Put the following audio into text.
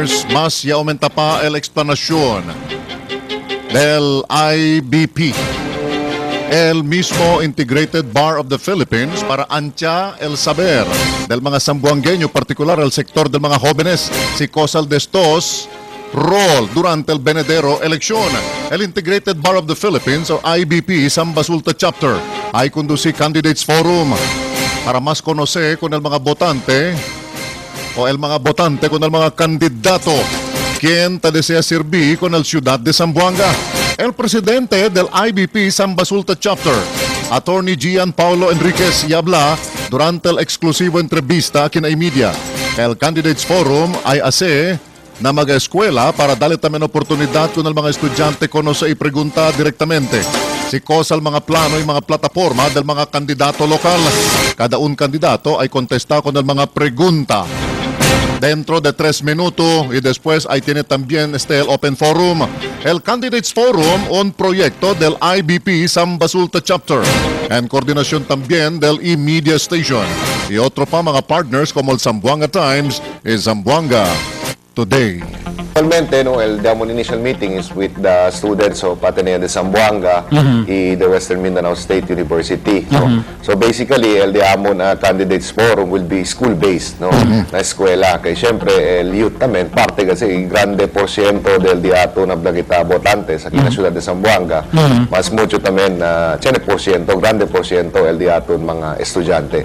partners, más y aumenta pa el explanación del IBP. El mismo Integrated Bar of the Philippines para ancha el saber del mga sambuangueño, particular el sector del mga jóvenes, si Cosal Destos, rol durante el venidero elección. El Integrated Bar of the Philippines o IBP Sambasulta Chapter ay conduci Candidates Forum para mas conocer con el mga botante o el mga botante con el mga kandidato quien te desea servir con el ciudad de Zamboanga. El presidente del IBP Sambasulta Chapter, Attorney Gian Paulo Enriquez, y habla durante el exclusivo entrevista aquí en iMedia. El Candidates Forum ay ase na mag-eskwela para dali también oportunidad kung ang mga estudyante kono sa ipregunta direktamente. Si Cosal mga plano y mga plataforma del mga kandidato lokal. Kada un kandidato ay contesta con el mga pregunta dentro de 3 minutos y después ahí tiene también el Open Forum. El Candidates Forum, un proyecto del IBP Sambasulta Chapter en coordinación también del eMedia Station y otro pa mga partners como el Zamboanga Times y Zamboanga Today. Actualmente, el Diamond Initial Meeting is with the students of Ateneo de Zamboanga y the Western Mindanao State University. So basically, el Diamond Candidates Forum will be school-based, na eskwela. Kaya syempre, el youth naman, parte kasi grande porsyento del diato na kita botantes aquí na siyudad de Zamboanga. Mas mucho también, 10%, grande porsyento el diato mga estudyante.